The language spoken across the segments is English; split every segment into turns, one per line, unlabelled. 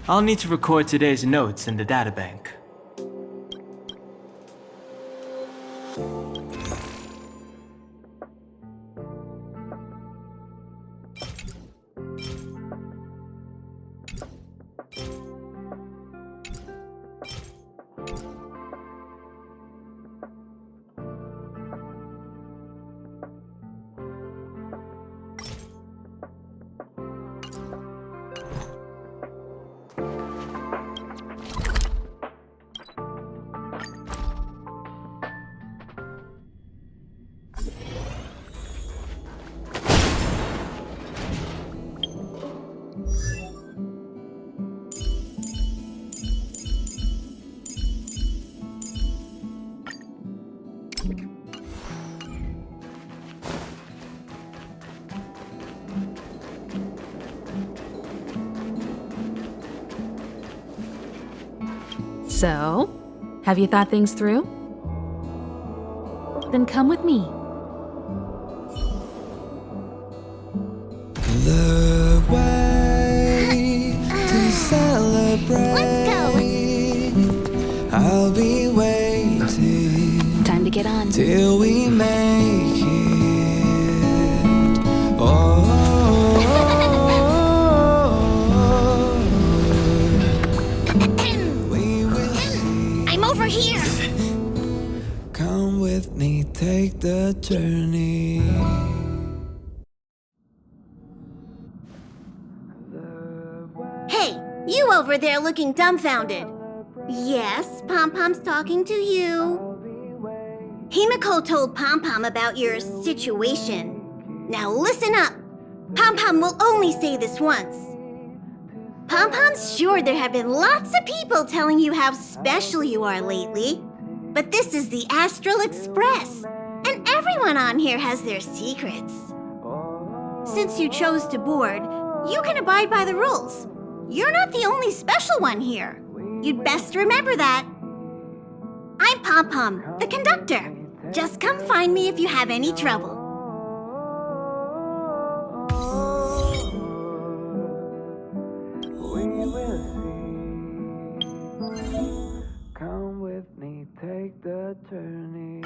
I'll need to record today's notes in the databank.
So, have you thought things through? Then come with me.
The way to celebrate.
Let's go.
I'll be waiting
Time to get on.
till we make it. Oh, we will see.
I'm over here.
Come with me, take the journey.
Hey, you over there looking dumbfounded. Yes, Pom-Pom's talking to you. Himiko told Pom-Pom about your situation. Now listen up. Pom-Pom will only say this once. Pom-Pom's sure there have been lots of people telling you how special you are lately. But this is the Astral Express, and everyone on here has their secrets. Since you chose to board, you can abide by the rules. You're not the only special one here. You'd best remember that. I'm Pom-Pom, the conductor. Just come find me if you have any trouble.
We will see. Come with me, take the journey.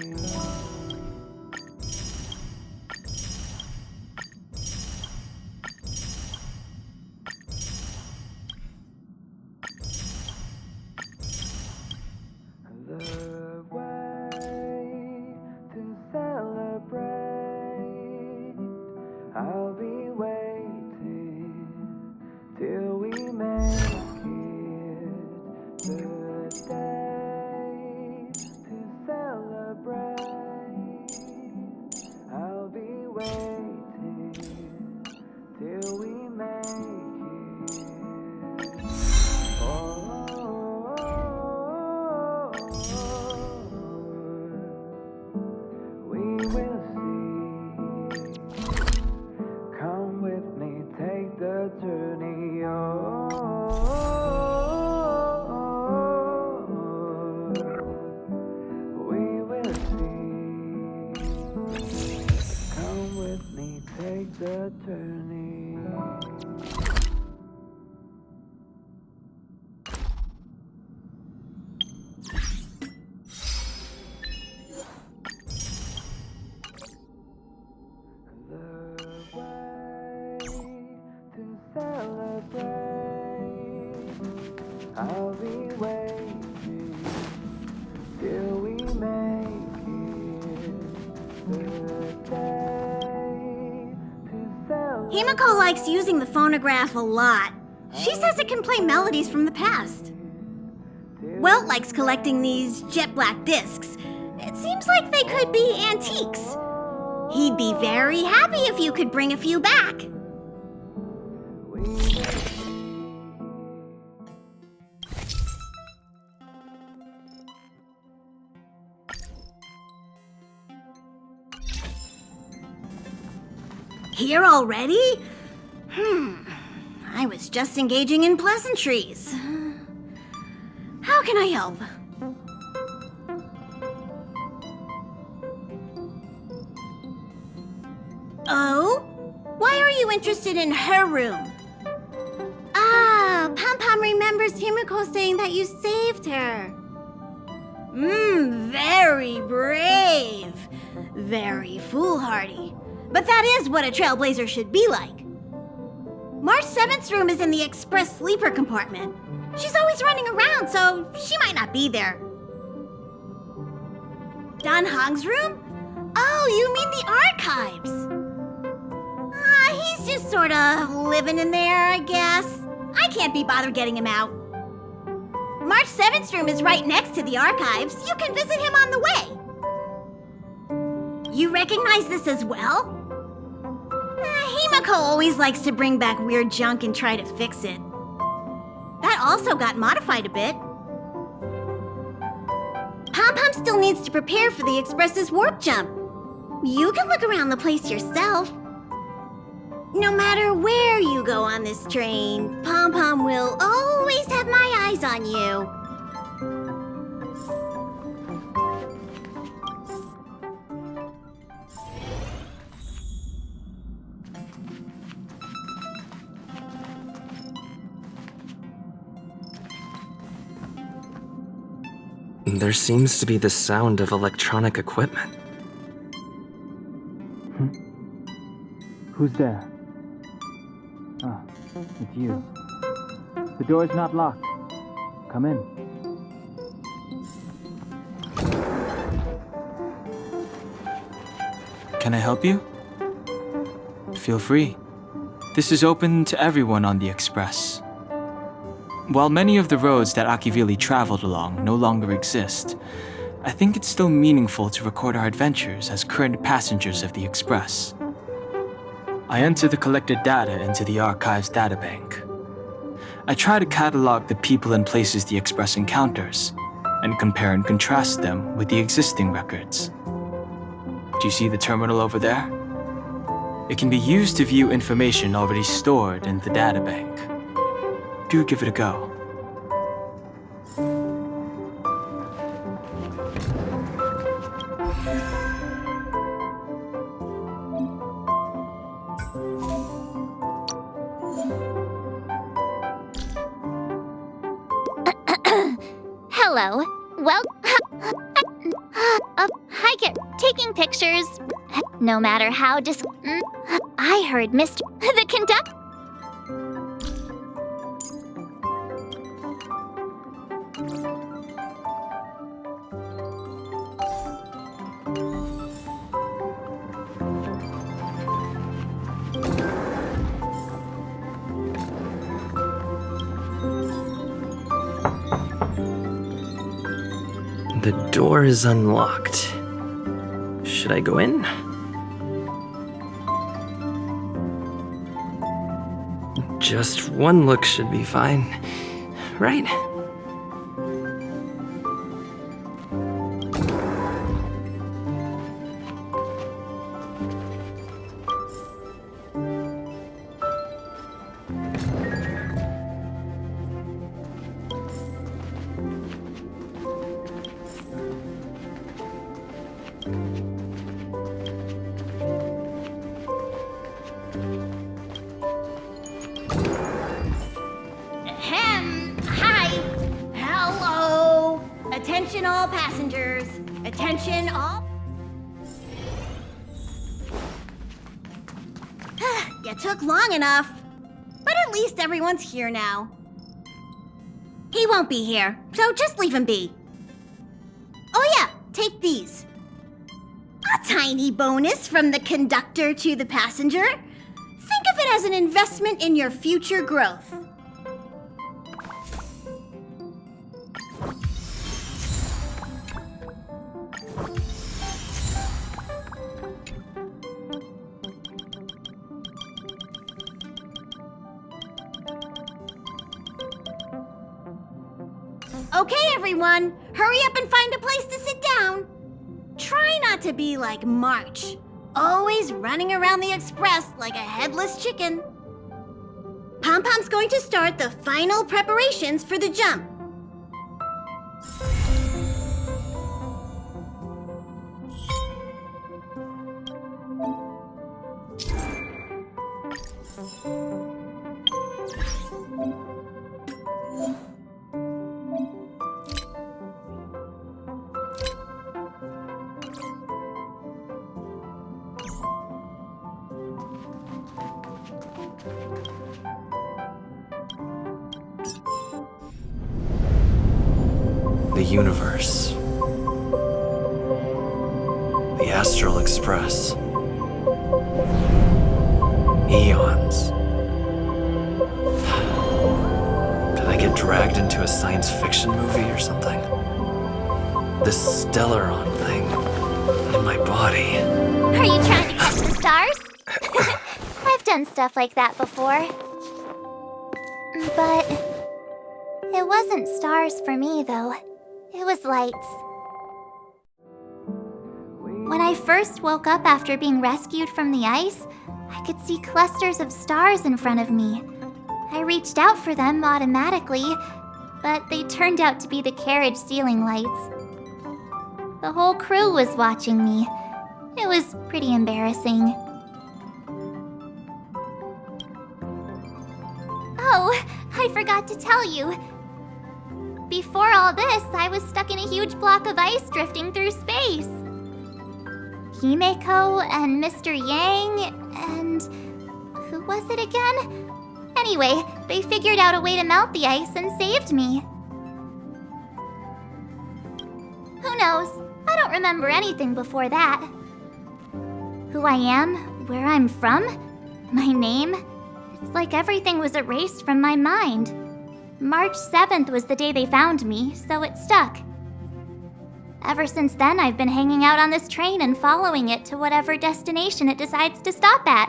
The way to celebrate. I'll be waiting till we make it. The day to celebrate. I'll be waiting till we make it. We will see. Come with me, take the journey. We will see. Come with me, take the journey. The way to celebrate. I'll be waiting till we make it. The day to celebrate.
Himiko likes using the phonograph a lot. She says it can play melodies from the past. Welt likes collecting these jet black discs. It seems like they could be antiques. He'd be very happy if you could bring a few back.
We will see.
Here already? I was just engaging in pleasantries. How can I help? Oh? Why are you interested in her room? Ah, Pom Pom remembers Himiko saying that you saved her. Very brave. Very foolhardy. But that is what a trailblazer should be like. March 7th's room is in the express sleeper compartment. She's always running around, so she might not be there. Dan Hong's room? Oh, you mean the archives? He's just sort of living in there, I guess. I can't be bothered getting him out. March 7th's room is right next to the archives. You can visit him on the way. You recognize this as well? Himiko always likes to bring back weird junk and try to fix it. That also got modified a bit. Pom Pom still needs to prepare for the Express's warp jump. You can look around the place yourself. No matter where you go on this train, Pom Pom will always have my eyes on you.
There seems to be the sound of electronic equipment.
Who's there? Ah, it's you. The door's not locked. Come in.
Can I help you? Feel free. This is open to everyone on the Express. While many of the roads that Akivili traveled along no longer exist, I think it's still meaningful to record our adventures as current passengers of the Express. I enter the collected data into the Archives databank. I try to catalog the people and places the Express encounters, and compare and contrast them with the existing records. Do you see the terminal over there? It can be used to view information already stored in the databank. Do give it a go.
Hello. Well, hi, taking pictures. No matter how I heard Mr. the conductor.
The door is unlocked. Should I go in? Just one look should be fine, right?
Hi. Hello. Attention all passengers. Attention all... You took long enough. But at least everyone's here now. He won't be here, so just leave him be. Oh yeah, take these. A tiny bonus from the conductor to the passenger. Think of it as an investment in your future growth. Okay, everyone, hurry up and find a place to sit down. Try not to be like March, always running around the Express like a headless chicken. Pom Pom's going to start the final preparations for the jump.
The universe. The Astral Express. Eons. Did I get dragged into a science fiction movie or something? This Stellaron thing in my body.
Are you trying to catch the stars? I've done stuff like that before. But it wasn't stars for me, though. It was lights. When I first woke up after being rescued from the ice, I could see clusters of stars in front of me. I reached out for them automatically, but they turned out to be the carriage ceiling lights. The whole crew was watching me. It was pretty embarrassing. Oh, I forgot to tell you. Before all this, I was stuck in a huge block of ice drifting through space. Himeko and Mr. Yang and... who was it again? Anyway, they figured out a way to melt the ice and saved me. Who knows? I don't remember anything before that. Who I am, where I'm from, my name, it's like everything was erased from my mind. March 7th was the day they found me, so it stuck. Ever since then, I've been hanging out on this train and following it to whatever destination it decides to stop at.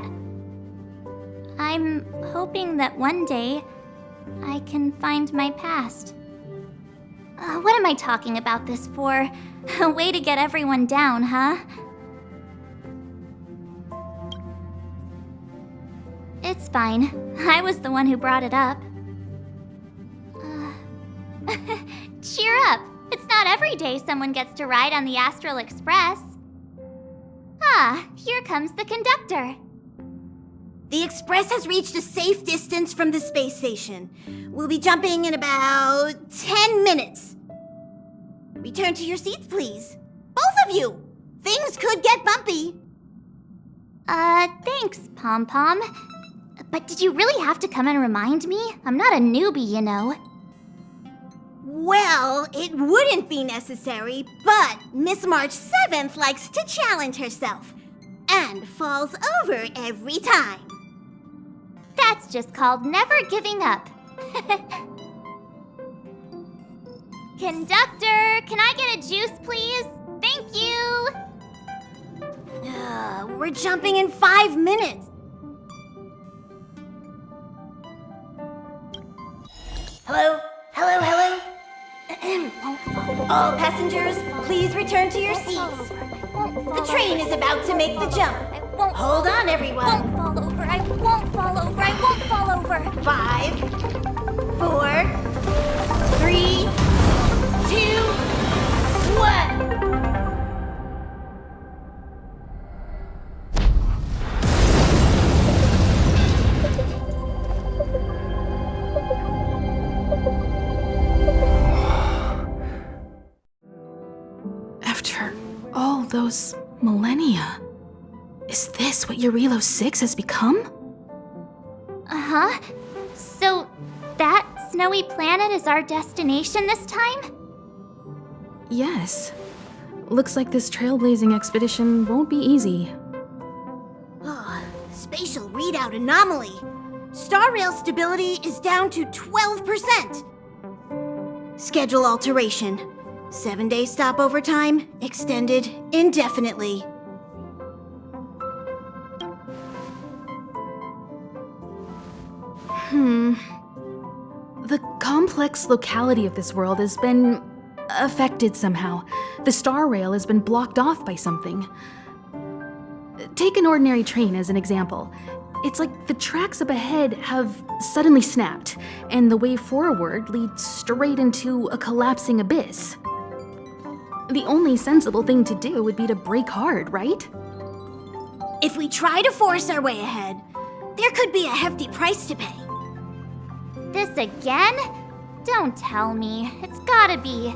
I'm hoping that one day I can find my past. What am I talking about this for? A way to get everyone down, huh? It's fine. I was the one who brought it up. Cheer up! It's not every day someone gets to ride on the Astral Express. Ah, here comes the conductor.
The Express has reached a safe distance from the space station. We'll be jumping in about 10 minutes. Return to your seats, please. Both of you! Things could get bumpy.
Thanks, Pom-Pom. But did you really have to come and remind me? I'm not a newbie, you know.
Well, it wouldn't be necessary, but Miss March 7th likes to challenge herself and falls over every time.
That's just called never giving up. Conductor, can I get a juice, please? Thank you!
We're jumping in 5 minutes. Hello? Hello, hello? All passengers, please return to your seats. The train is about to make the jump. Hold on, everyone.
I won't fall over. I won't fall over. I won't fall over.
5, 4, 3, 2, 1.
After all those millennia, is this what Eurilo 6 has become?
Uh-huh. So, that snowy planet is our destination this time?
Yes. Looks like this trailblazing expedition won't be easy.
Spatial readout anomaly. Star rail stability is down to 12%. Schedule alteration. 7-day stopover time extended indefinitely.
The complex locality of this world has been affected somehow. The star rail has been blocked off by something. Take an ordinary train as an example. It's like the tracks up ahead have suddenly snapped, and the way forward leads straight into a collapsing abyss. The only sensible thing to do would be to brake hard, right?
If we try to force our way ahead, there could be a hefty price to pay.
This again? Don't tell me. It's gotta be.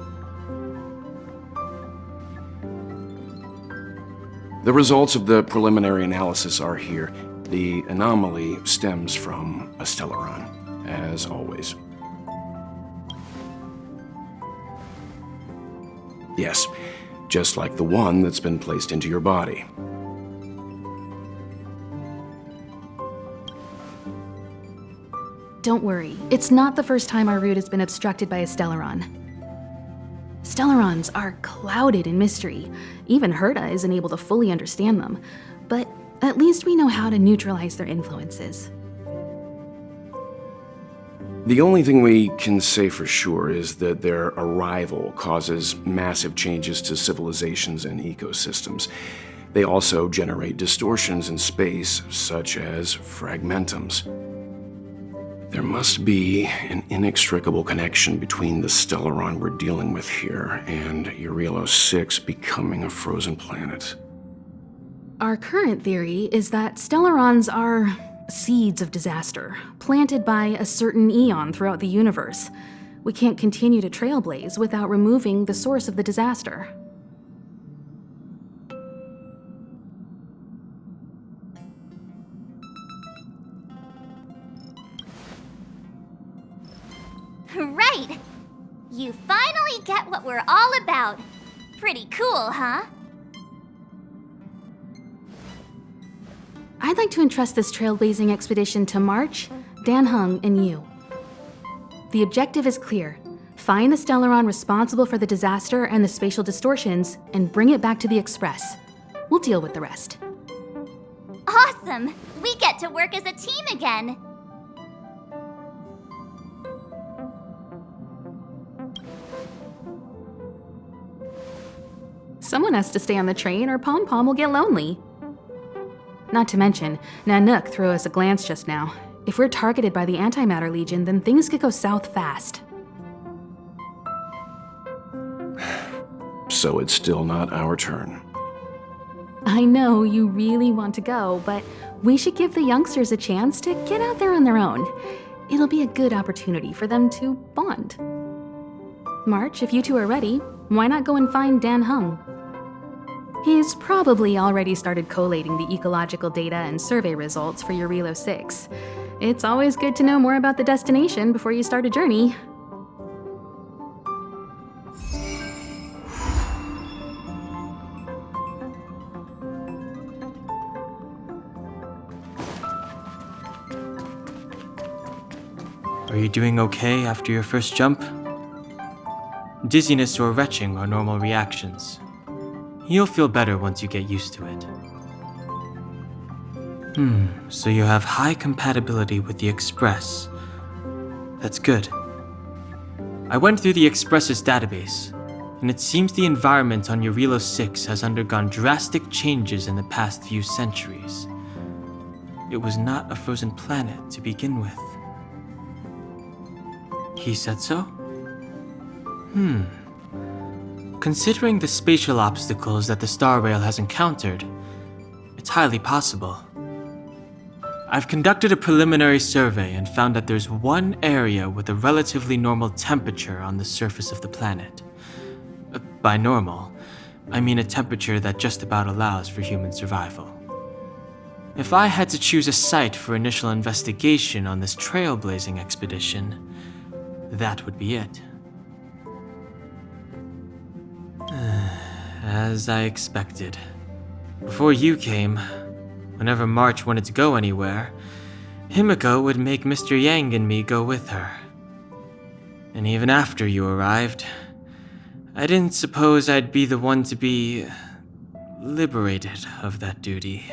The results of the preliminary analysis are here. The anomaly stems from a Stellaron, as always. Yes, just like the one that's been placed into your body.
Don't worry, it's not the first time our route has been obstructed by a Stellaron. Stellarons are clouded in mystery. Even Herta isn't able to fully understand them, but at least we know how to neutralize their influences.
The only thing we can say for sure is that their arrival causes massive changes to civilizations and ecosystems. They also generate distortions in space, such as fragmentums. There must be an inextricable connection between the Stellaron we're dealing with here and Eurilo 6 becoming a frozen planet.
Our current theory is that Stellarons are seeds of disaster, planted by a certain eon throughout the universe. We can't continue to trailblaze without removing the source of the disaster.
Right! You finally get what we're all about. Pretty cool, huh?
I'd like to entrust this trailblazing expedition to March, Dan Heng, and you. The objective is clear. Find the Stellaron responsible for the disaster and the spatial distortions, and bring it back to the Express. We'll deal with the rest.
Awesome! We get to work as a team again!
Someone has to stay on the train or Pom Pom will get lonely. Not to mention, Nanook threw us a glance just now. If we're targeted by the Antimatter Legion, then things could go south fast.
So it's still not our turn.
I know you really want to go, but we should give the youngsters a chance to get out there on their own. It'll be a good opportunity for them to bond. March, if you two are ready, why not go and find Dan Heng? He's probably already started collating the ecological data and survey results for Eurilo 6. It's always good to know more about the destination before you start a journey.
Are you doing okay after your first jump? Dizziness or retching are normal reactions. You'll feel better once you get used to it. So you have high compatibility with the Express. That's good. I went through the Express's database, and it seems the environment on Eurilo 6 has undergone drastic changes in the past few centuries. It was not a frozen planet to begin with. He said so? Considering the spatial obstacles that the Star Rail has encountered, it's highly possible. I've conducted a preliminary survey and found that there's one area with a relatively normal temperature on the surface of the planet. By normal, I mean a temperature that just about allows for human survival. If I had to choose a site for initial investigation on this trailblazing expedition, that would be it. As I expected. Before you came, whenever March wanted to go anywhere, Himiko would make Mr. Yang and me go with her. And even after you arrived, I didn't suppose I'd be the one to be liberated of that duty.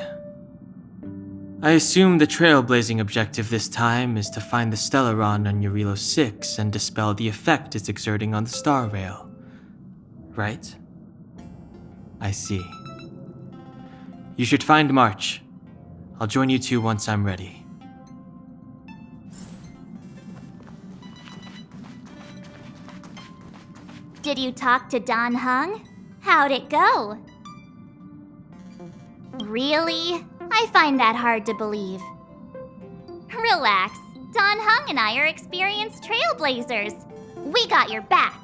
I assume the trailblazing objective this time is to find the Stellaron on Eurilo 6 and dispel the effect it's exerting on the Star Rail. Right? I see. You should find March. I'll join you two once I'm ready.
Did you talk to Dan Heng? How'd it go? Really? I find that hard to believe. Relax. Dan Heng and I are experienced trailblazers. We got your back.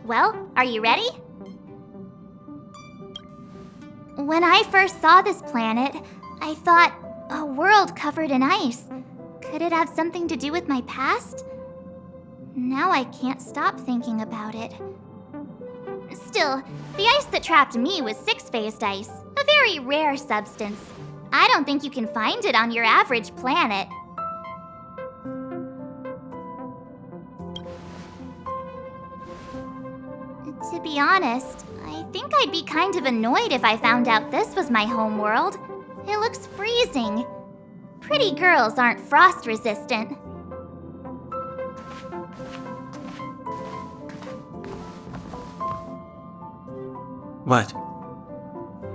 Well, are you ready? When I first saw this planet, I thought, a world covered in ice. Could it have something to do with my past? Now I can't stop thinking about it. Still, the ice that trapped me was six-phased ice, a very rare substance. I don't think you can find it on your average planet. To be honest, I think I'd be kind of annoyed if I found out this was my home world. It looks freezing. Pretty girls aren't frost resistant.
What?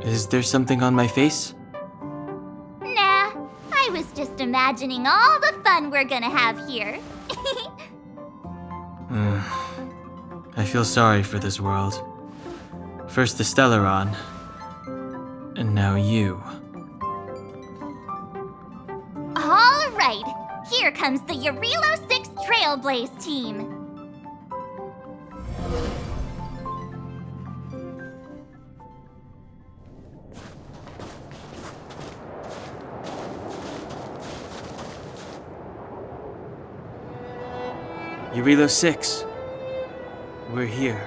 Is there something on my face?
Nah, I was just imagining all the fun we're gonna have here.
I feel sorry for this world. First the Stellaron, and now you.
All right, here comes the Eurilo 6 Trailblaze team.
Eurilo 6. We're here.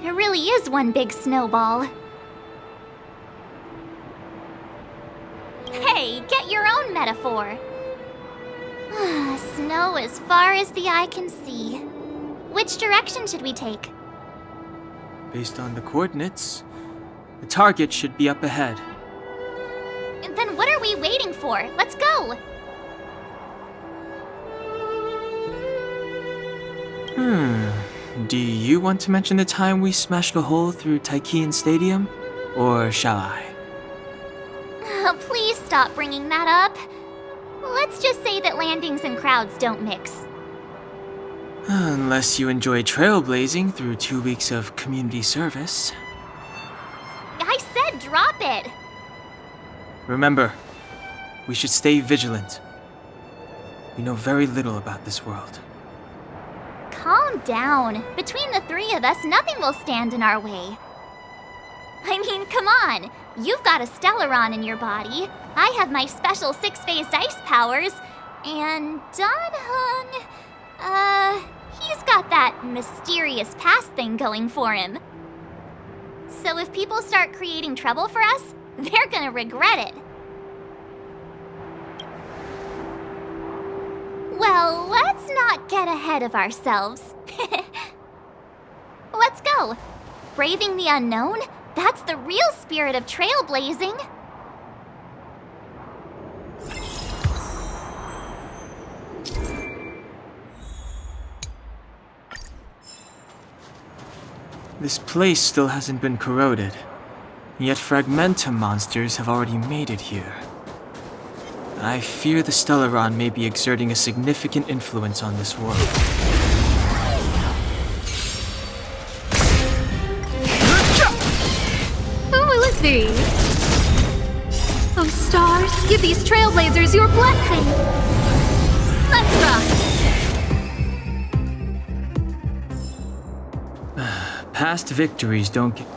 It really is one big snowball. Hey, get your own metaphor. Snow as far as the eye can see. Which direction should we take?
Based on the coordinates, the target should be up ahead.
Then what are we waiting for? Let's go!
Do you want to mention the time we smashed a hole through Taikian Stadium? Or shall I?
Please stop bringing that up. Let's just say that landings and crowds don't mix.
Unless you enjoy trailblazing through 2 weeks of community service.
I said drop it!
Remember, we should stay vigilant. We know very little about this world.
Calm down. Between the three of us, nothing will stand in our way. I mean, come on. You've got a Stellaron in your body. I have my special six-phased ice powers. And Dan-hung, he's got that mysterious past thing going for him. So if people start creating trouble for us, they're gonna regret it. Well, let's not get ahead of ourselves. Let's go. Braving the unknown? That's the real spirit of trailblazing.
This place still hasn't been corroded, yet Fragmentum monsters have already made it here. I fear the Stellaron may be exerting a significant influence on this world.
Who will it be? Oh, stars, give these trailblazers your blessing! Let's rock!
Past victories don't get...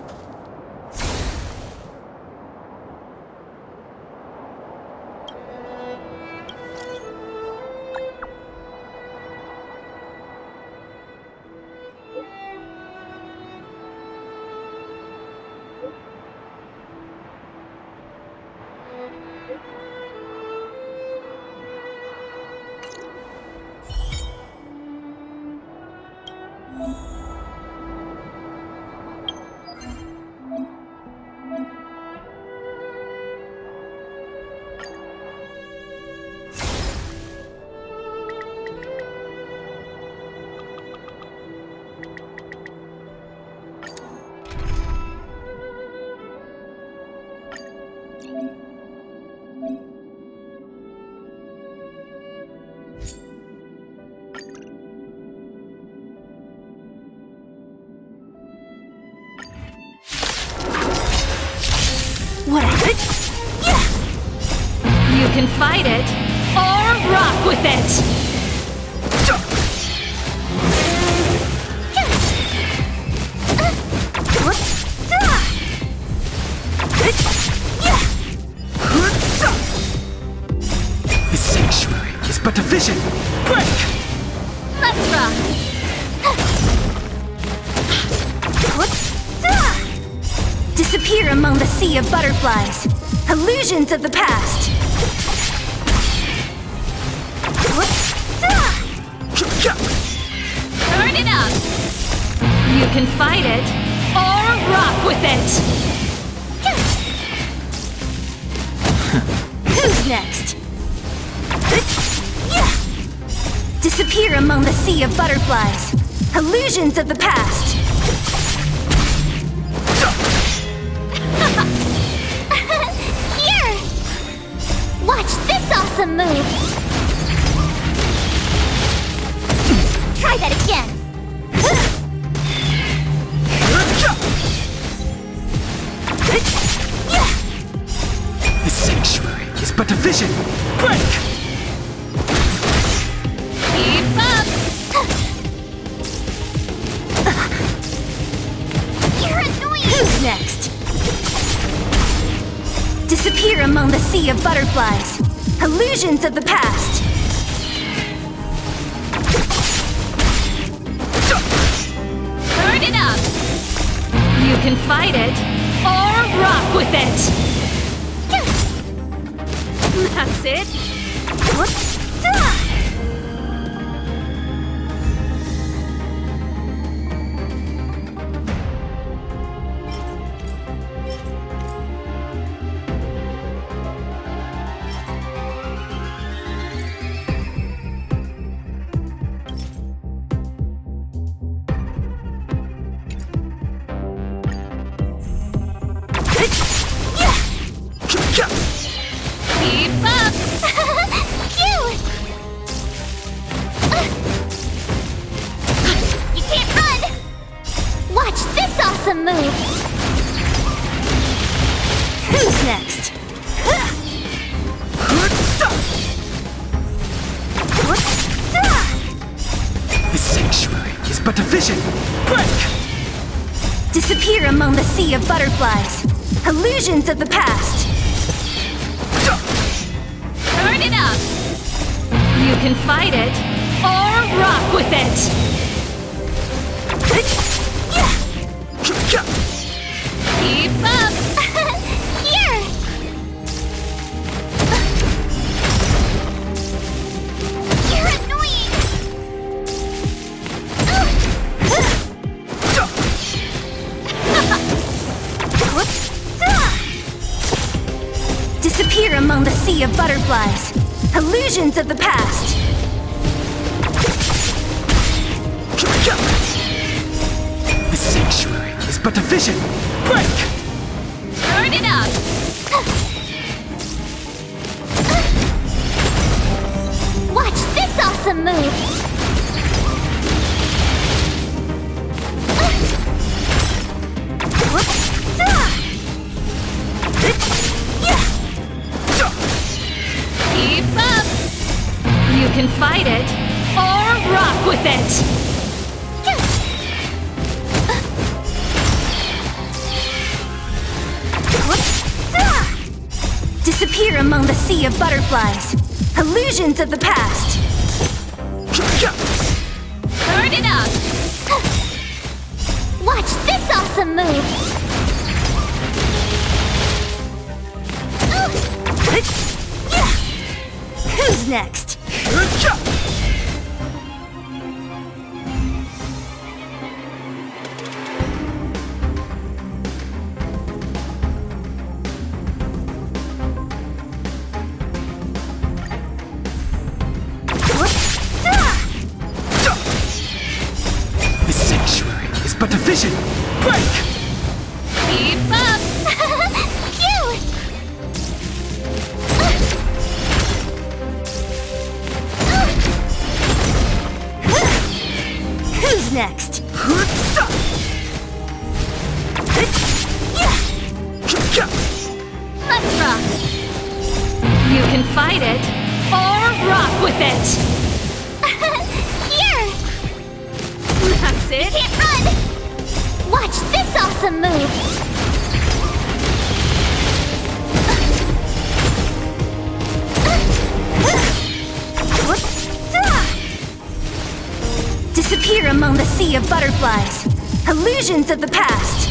Whatever. You can fight it, or rock with it!
The sanctuary is but a vision! Break!
Let's rock!
Disappear among the sea of butterflies. Illusions of the past.
Turn it up! You can fight it, or rock with it!
Who's next? Disappear among the sea of butterflies. Illusions of the past.
Here! Watch this awesome move! Try that again!
The sanctuary is but a vision. Break!
Keep up! You're annoying!
Who's next? Disappear among the sea of butterflies. Illusions of the past.
Turn it up! You can fight it, or rock with it! That's it! Keep up! Cute! You can't run! Watch this awesome move!
Who's next?
The sanctuary is but a vision. Break!
Disappear among the sea of butterflies. Illusions of the past.
Turn it up! You can fight it, or rock with it! Keep up! Here! You're annoying!
Disappear among the sea of butterflies. Illusions of the past.
The sanctuary is but a vision. Break!
Turn it up! Watch this awesome move! Keep up! You can fight it, or rock with it!
Disappear among the sea of butterflies. Illusions of the past.
Turn it up! Watch this awesome move!
Who's next?
The sanctuary is but a vision. Break!
Keep up! Cute!
Who's next?
Let's rock! You can fight it, or rock with it! Here! That's it! You can't run! Watch this awesome move!
Disappear among the sea of butterflies. Illusions of the past.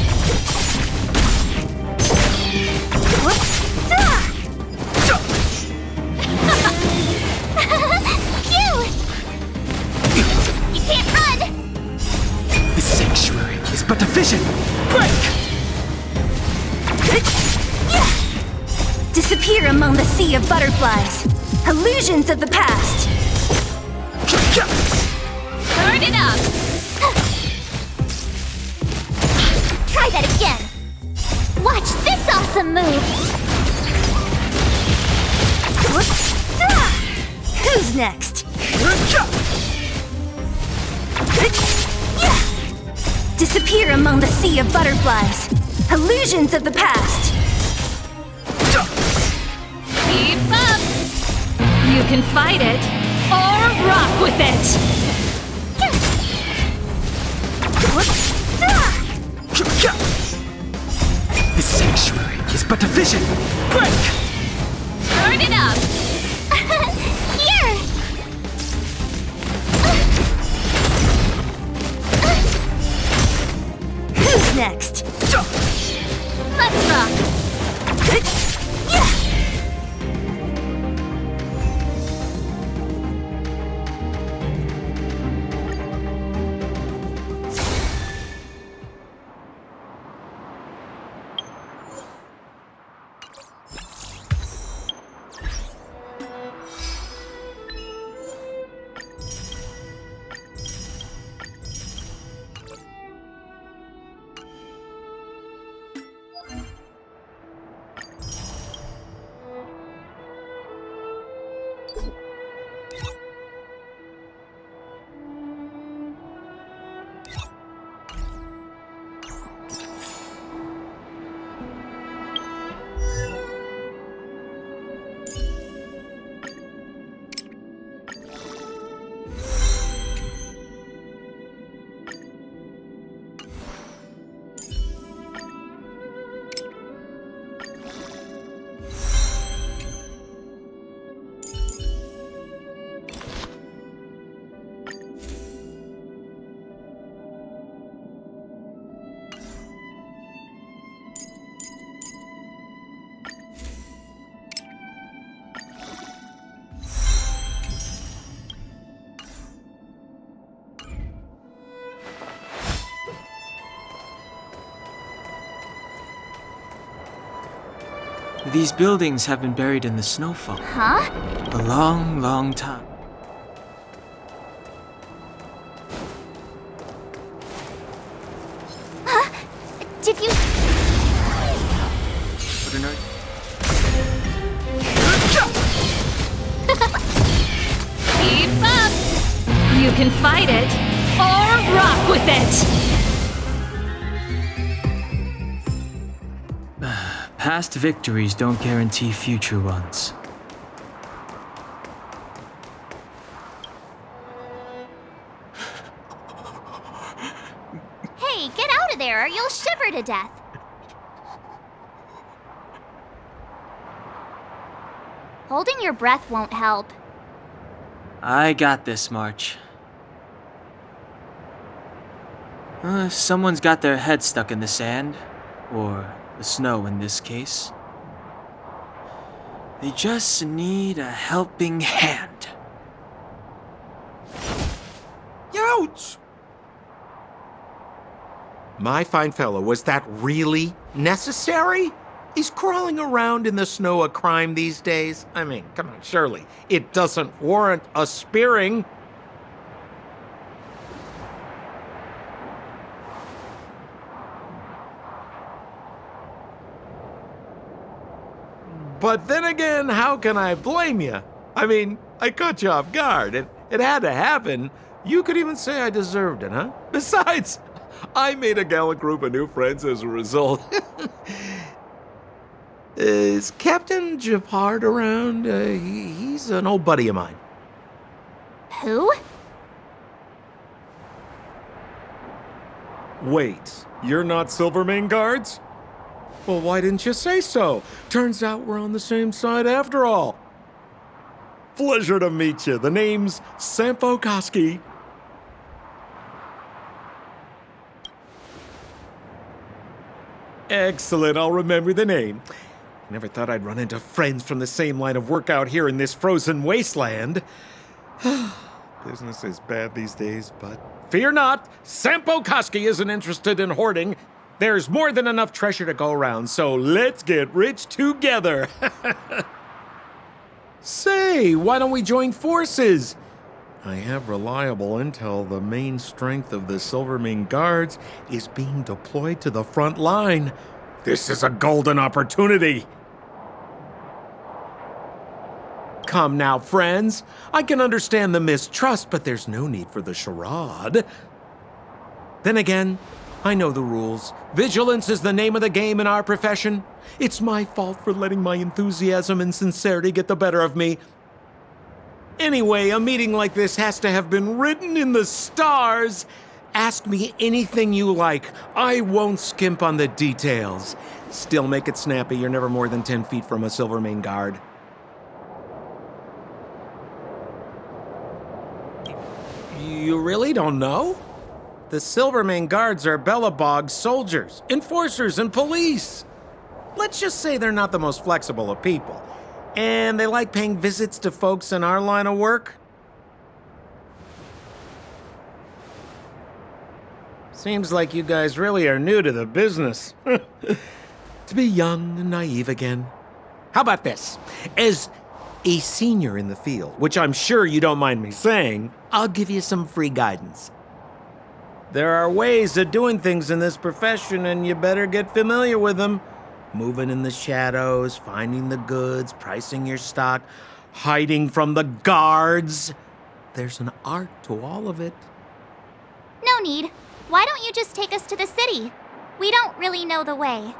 vision! Break!
Disappear among the sea of butterflies. Illusions of the past.
Turn it up! Try that again! Watch this awesome move!
Who's next? Disappear among the sea of butterflies. Illusions of the past.
Keep up! You can fight it, or rock with it!
This sanctuary is but a vision! Break!
Turn it up! Here!
Who's next?
Let's rock!
These buildings have been buried in the snowfall.
Huh?
A long, long time.
Did you...
What an
Keep up! You can fight it, or rock with it!
Past victories don't guarantee future ones.
Hey, get out of there or you'll shiver to death! Holding your breath won't help.
I got this, March. Someone's got their head stuck in the sand, or the snow in this case. They just need a helping hand.
Ouch! My fine fellow, was that really necessary? Is crawling around in the snow a crime these days? I mean, come on, surely it doesn't warrant a spearing. But then again, how can I blame you? I mean, I caught you off guard. It had to happen. You could even say I deserved it, huh? Besides, I made a gallant group of new friends as a result. Is Captain Japard around? He's an old buddy of mine.
Who?
Wait, you're not Silvermane guards? Well, why didn't you say so? Turns out we're on the same side after all. Pleasure to meet you. The name's Sampo Koski. Excellent, I'll remember the name. Never thought I'd run into friends from the same line of work out here in this frozen wasteland. Business is bad these days, but Fear not, Sampo Koski isn't interested in hoarding. There's more than enough treasure to go around, so let's get rich together. Say, why don't we join forces? I have reliable intel the main strength of the Silvermane Guards is being deployed to the front line. This is a golden opportunity. Come now, friends. I can understand the mistrust, but there's no need for the charade. Then again, I know the rules. Vigilance is the name of the game in our profession. It's my fault for letting my enthusiasm and sincerity get the better of me. Anyway, a meeting like this has to have been written in the stars. Ask me anything you like. I won't skimp on the details. Still make it snappy. You're never more than 10 feet from a Silvermane Guard. You really don't know? The Silvermane Guards are Bellabog soldiers, enforcers, and police. Let's just say they're not the most flexible of people. And they like paying visits to folks in our line of work. Seems like you guys really are new to the business. To be young and naive again. How about this? As a senior in the field, which I'm sure you don't mind me saying, I'll give you some free guidance. There are ways of doing things in this profession, and you better get familiar with them. Moving in the shadows, finding the goods, pricing your stock, hiding from the guards. There's an art to all of it.
No need. Why don't you just take us to the city? We don't really know the way.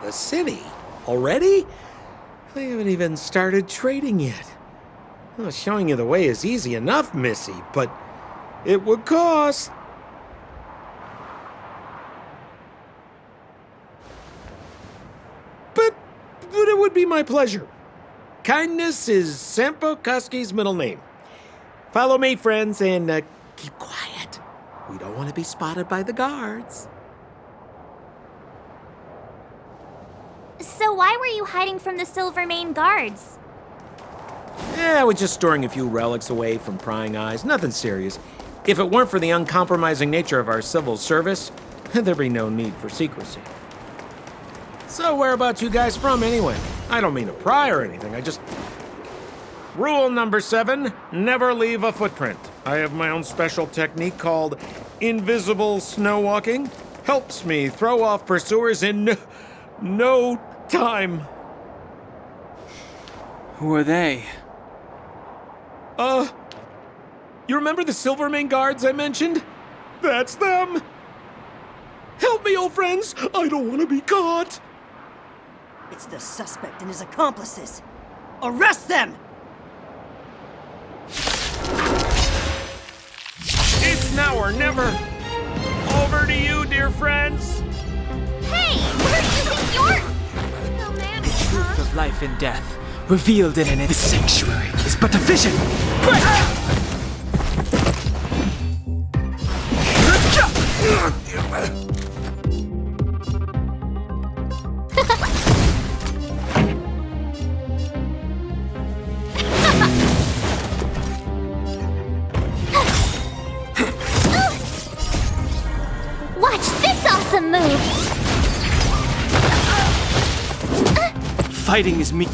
The city? Already? I haven't even started trading yet. Well, showing you the way is easy enough, Missy, but it would cost. But it would be my pleasure. Kindness is Sampo Koski's middle name. Follow me, friends, and keep quiet. We don't want to be spotted by the guards.
So why were you hiding from the Silvermane Guards?
I was just storing a few relics away from prying eyes. Nothing serious. If it weren't for the uncompromising nature of our civil service, there'd be no need for secrecy. So where about you guys from, anyway? I don't mean to pry or anything, Rule number 7, never leave a footprint. I have my own special technique called invisible snow walking. Helps me throw off pursuers in no time.
Who are they?
You remember the Silvermane Guards I mentioned? That's them! Help me, old friends! I don't want to be caught!
It's the suspect and his accomplices. Arrest them!
It's now or never. Over to you, dear friends.
Hey, where do you think you're? No manners, huh?
Of life and death, revealed in an instant. The sanctuary is but a vision.
Watch this awesome move!
Fighting is me.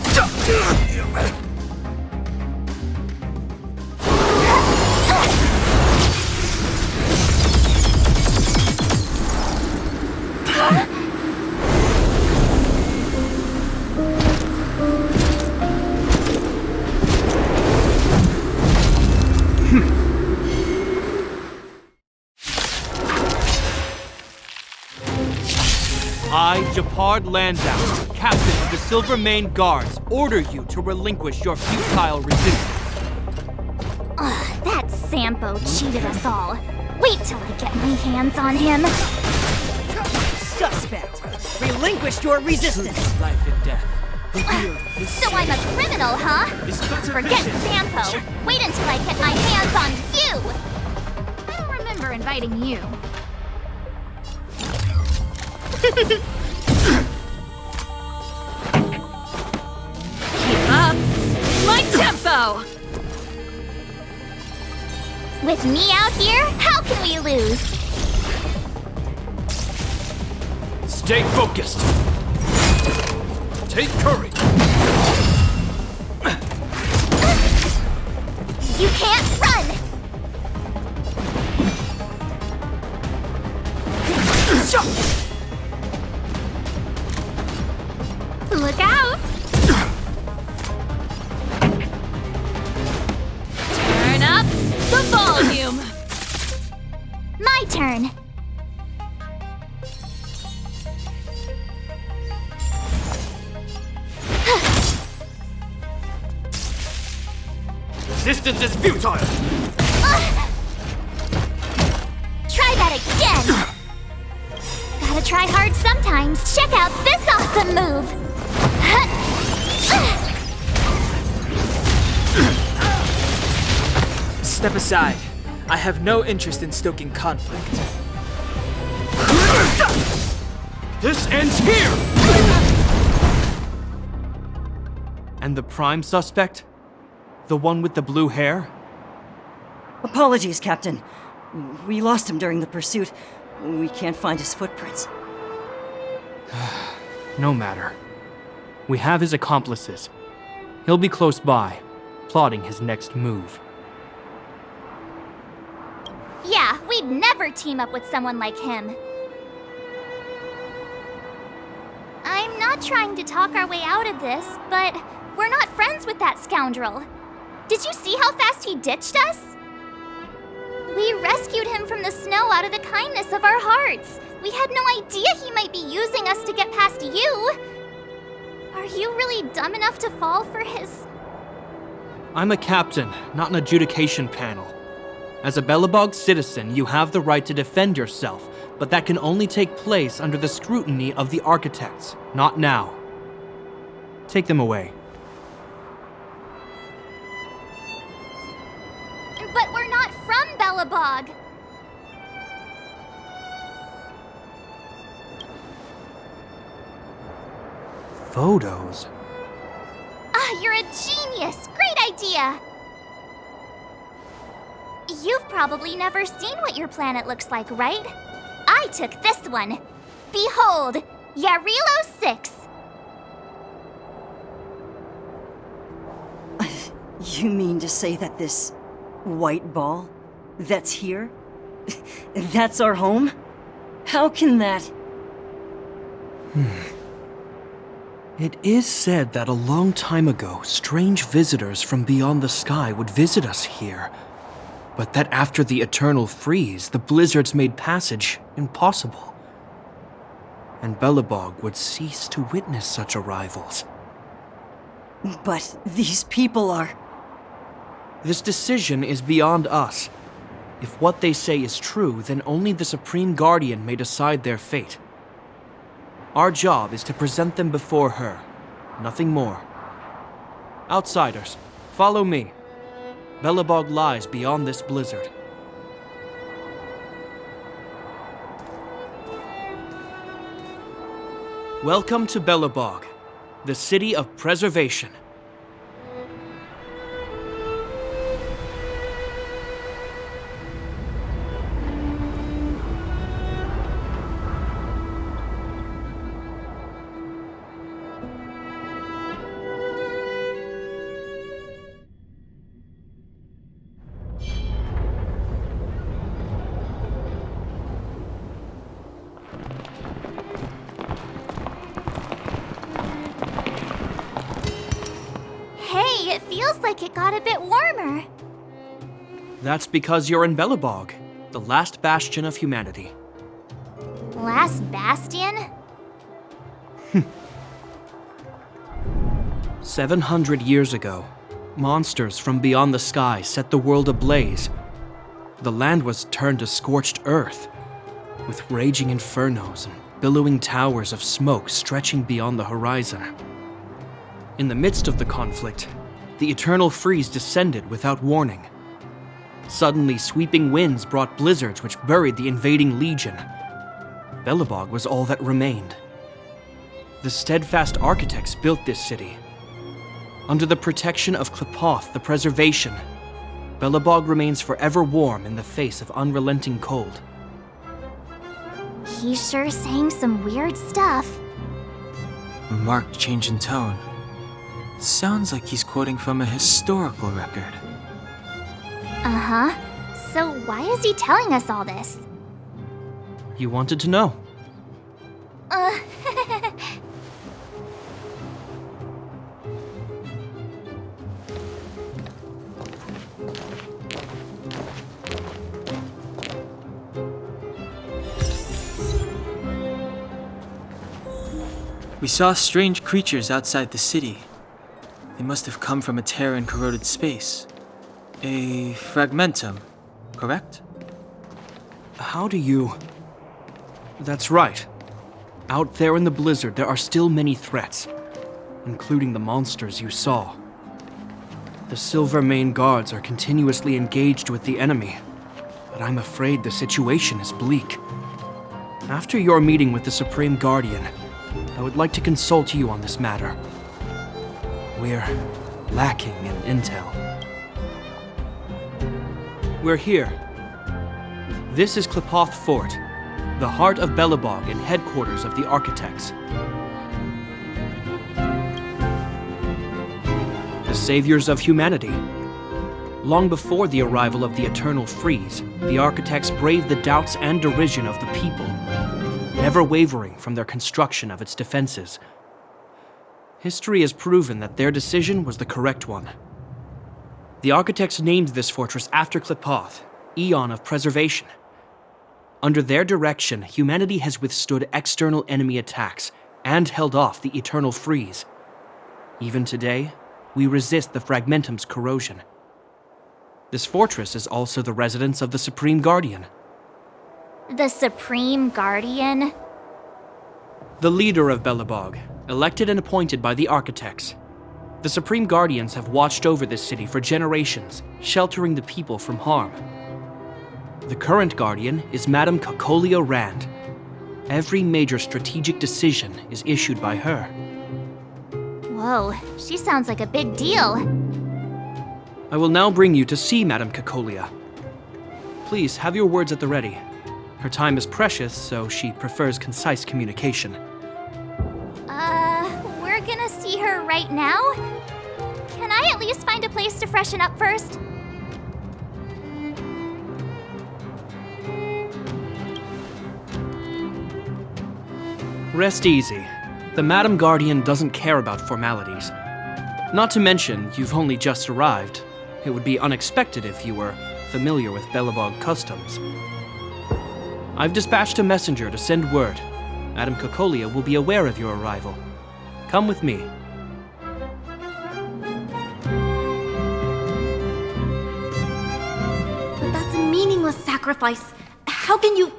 I, Japard Landau, captain of the Silvermane Guards, order you to relinquish your futile resistance.
That Sampo cheated us all. Wait till I get my hands on him.
Suspect! Relinquish your resistance!
Life and death, revealed.
So I'm a criminal, huh? Forget Sampo. Wait until I get my hands on you! I don't remember inviting you.
Keep up! My tempo!
With me out here, how can we lose?
Stay focused. Take courage.
You can't run! Look out! Turn up the volume! My turn.
Resistance is futile!
Try that again! Gotta try hard sometimes. Check out this awesome move!
Step aside. I have no interest in stoking conflict.
This ends here! And the prime suspect? The one with the blue hair?
Apologies, Captain. We lost him during the pursuit. We can't find his footprints.
No matter. We have his accomplices. He'll be close by, plotting his next move.
Yeah, we'd never team up with someone like him. I'm not trying to talk our way out of this, but we're not friends with that scoundrel. Did you see how fast he ditched us? We rescued him from the snow out of the kindness of our hearts. We had no idea he might be using us to get past you. Are you really dumb enough to fall for his...
I'm a captain, not an adjudication panel. As a Belobog citizen, you have the right to defend yourself, but that can only take place under the scrutiny of the architects, not now. Take them away.
But we're not from Belobog.
Photos?
Ah, you're a genius! Great idea! You've probably never seen what your planet looks like, right? I took this one. Behold, Yarilo 6.
You mean to say that this white ball that's here, that's our home? How can that...
It is said that a long time ago, strange visitors from beyond the sky would visit us here. But that after the eternal freeze, the blizzards made passage impossible. And Belobog would cease to witness such arrivals.
But these people are...
This decision is beyond us. If what they say is true, then only the Supreme Guardian may decide their fate. Our job is to present them before her, nothing more. Outsiders, follow me. Belobog lies beyond this blizzard. Welcome to Belobog, the city of preservation.
It feels like it got a bit warmer.
That's because you're in Belobog, the last bastion of humanity.
Last bastion?
700 years ago, monsters from beyond the sky set the world ablaze. The land was turned to scorched earth, with raging infernos and billowing towers of smoke stretching beyond the horizon. In the midst of the conflict, the eternal freeze descended without warning. Suddenly, sweeping winds brought blizzards which buried the invading legion. Belobog was all that remained. The steadfast architects built this city. Under the protection of Klepoth, the preservation, Belobog remains forever warm in the face of unrelenting cold.
He's sure saying some weird stuff.
Marked change in tone. Sounds like he's quoting from a historical record.
Uh-huh. So why is he telling us all this?
You wanted to know.
Uh...
We saw strange creatures outside the city. They must have come from a tear in corroded space. A fragmentum, correct?
How do you... That's right. Out there in the blizzard, there are still many threats, including the monsters you saw. The Silvermane guards are continuously engaged with the enemy, but I'm afraid the situation is bleak. After your meeting with the Supreme Guardian, I would like to consult you on this matter. We're lacking in intel. We're here. This is Klepoth Fort, the heart of Belobog and headquarters of the Architects. The saviors of humanity. Long before the arrival of the Eternal Freeze, the Architects braved the doubts and derision of the people, never wavering from their construction of its defenses. History has proven that their decision was the correct one. The Architects named this fortress after Klepoth, Eon of Preservation. Under their direction, humanity has withstood external enemy attacks and held off the Eternal Freeze. Even today, we resist the Fragmentum's corrosion. This fortress is also the residence of the Supreme Guardian.
The Supreme Guardian?
The leader of Belobog, elected and appointed by the Architects. The Supreme Guardians have watched over this city for generations, sheltering the people from harm. The current Guardian is Madame Cocolia Rand. Every major strategic decision is issued by her.
Whoa, she sounds like a big deal.
I will now bring you to see Madame Cocolia. Please have your words at the ready. Her time is precious, so she prefers concise communication.
We're gonna see her right now? Can I at least find a place to freshen up first?
Rest easy. The Madam Guardian doesn't care about formalities. Not to mention, you've only just arrived. It would be unexpected if you were familiar with Belobog customs. I've dispatched a messenger to send word. Madame Cocolia will be aware of your arrival. Come with me.
But that's a meaningless sacrifice. How can you...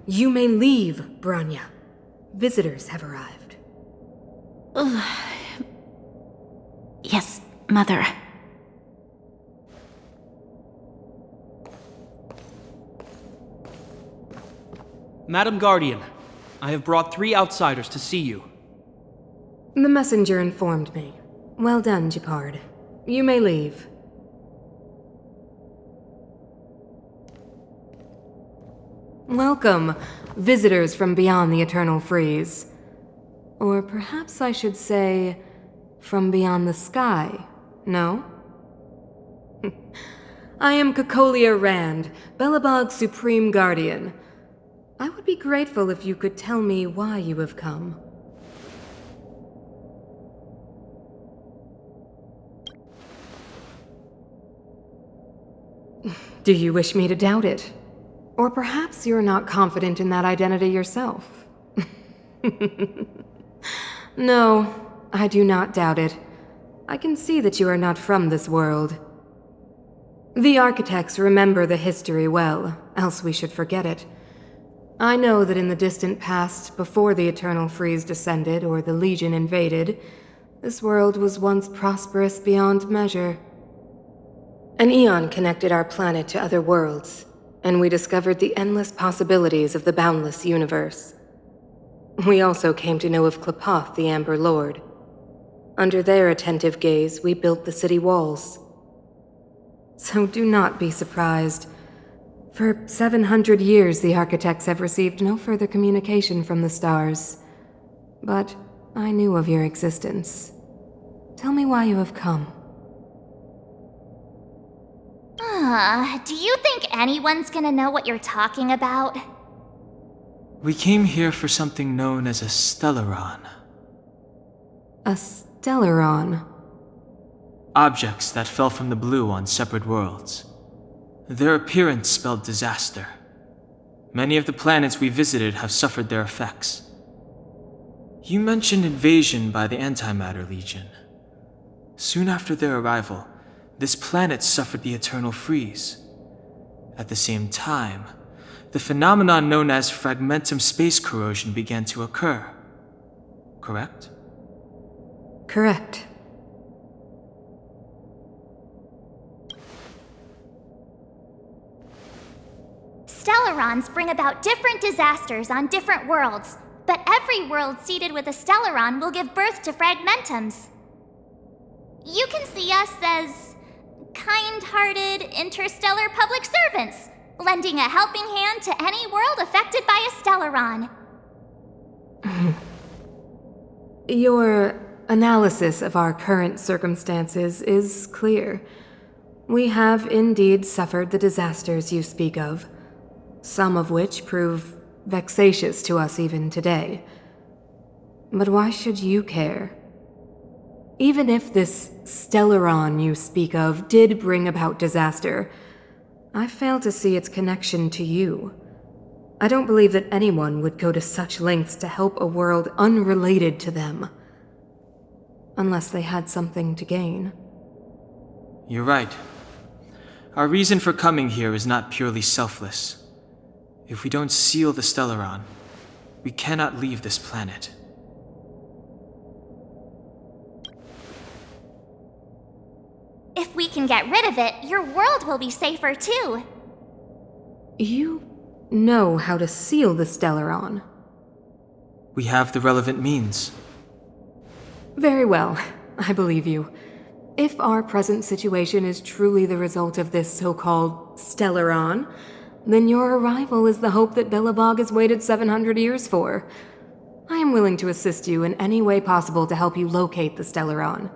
You may leave, Branya. Visitors have arrived.
Yes, Mother.
Madam Guardian, I have brought 3 outsiders to see you.
The messenger informed me. Well done, Gepard. You may leave. Welcome, visitors from beyond the Eternal Freeze. Or perhaps I should say, from beyond the sky, no? I am Cocolia Rand, Belobog's Supreme Guardian. I would be grateful if you could tell me why you have come. Do you wish me to doubt it? Or perhaps you're not confident in that identity yourself? No, I do not doubt it. I can see that you are not from this world. The Architects remember the history well, else we should forget it. I know that in the distant past, before the Eternal Freeze descended or the Legion invaded, this world was once prosperous beyond measure. An eon connected our planet to other worlds, and we discovered the endless possibilities of the boundless universe. We also came to know of Klepoth, the Amber Lord. Under their attentive gaze, we built the city walls. So do not be surprised. For 700 years, the architects have received no further communication from the stars. But I knew of your existence. Tell me why you have come.
Do you think anyone's gonna know what you're talking about?
We came here for something known as a Stellaron.
A Stellaron?
Objects that fell from the blue on separate worlds. Their appearance spelled disaster. Many of the planets we visited have suffered their effects. You mentioned invasion by the Antimatter Legion. Soon after their arrival, this planet suffered the eternal freeze. At the same time, the phenomenon known as fragmentum space corrosion began to occur. Correct?
Correct.
Stellarons bring about different disasters on different worlds, but every world seeded with a Stellaron will give birth to fragmentums. You can see us as kind-hearted interstellar public servants, lending a helping hand to any world affected by a Stellaron.
Your analysis of our current circumstances is clear. We have indeed suffered the disasters you speak of, some of which prove vexatious to us even today. But why should you care? Even if this Stellaron you speak of did bring about disaster, I fail to see its connection to you. I don't believe that anyone would go to such lengths to help a world unrelated to them. Unless they had something to gain.
You're right. Our reason for coming here is not purely selfless. If we don't seal the Stellaron, we cannot leave this planet.
If we can get rid of it, your world will be safer too.
You know how to seal the Stellaron.
We have the relevant means.
Very well, I believe you. If our present situation is truly the result of this so-called Stellaron, then your arrival is the hope that Belobog has waited 700 years for. I am willing to assist you in any way possible to help you locate the Stellaron.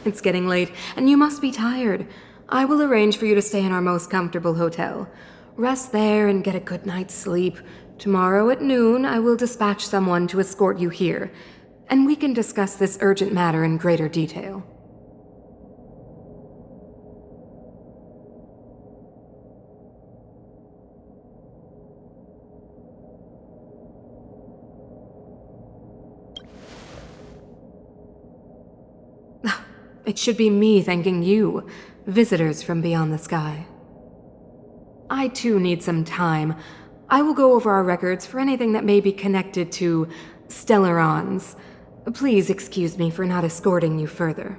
It's getting late, and you must be tired. I will arrange for you to stay in our most comfortable hotel. Rest there and get a good night's sleep. Tomorrow at noon, I will dispatch someone to escort you here, and we can discuss this urgent matter in greater detail. It should be me thanking you, visitors from beyond the sky. I too need some time. I will go over our records for anything that may be connected to Stellarons. Please excuse me for not escorting you further.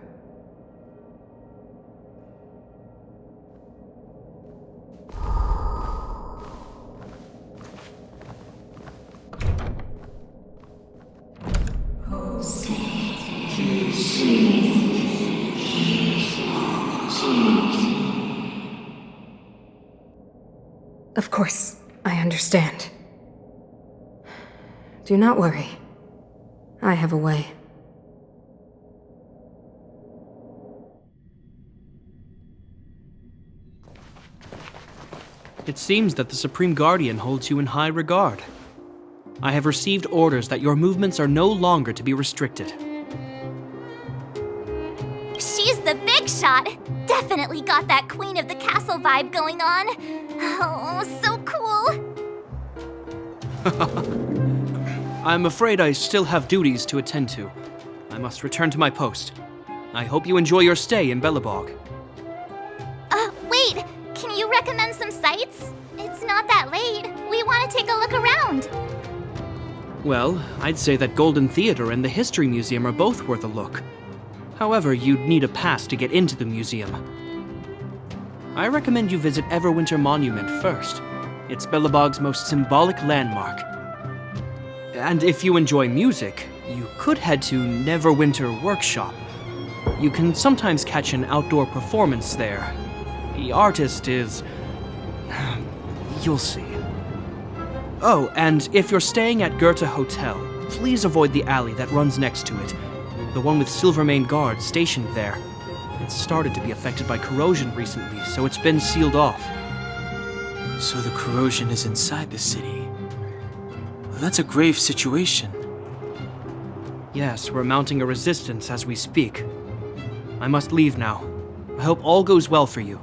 Of course, I understand. Do not worry. I have a way.
It seems that the Supreme Guardian holds you in high regard. I have received orders that your movements are no longer to be restricted.
She's the big shot! Definitely got that Queen of the Castle vibe going on. Oh, so cool!
I'm afraid I still have duties to attend to. I must return to my post. I hope you enjoy your stay in Belobog.
Wait! Can you recommend some sites? It's not that late. We want to take a look around.
Well, I'd say that Golden Theater and the History Museum are both worth a look. However, you'd need a pass to get into the museum. I recommend you visit Everwinter Monument first. It's Belobog's most symbolic landmark. And if you enjoy music, You could head to Neverwinter Workshop. You can sometimes catch an outdoor performance there. The artist is... you'll see. Oh, and if you're staying at Goethe Hotel, please avoid the alley that runs next to it. The one with Silvermane guards stationed there. It's started to be affected by corrosion recently, so it's been sealed off.
So the corrosion is inside the city. Well, that's a grave situation.
Yes, we're mounting a resistance as we speak. I must leave now. I hope all goes well for you.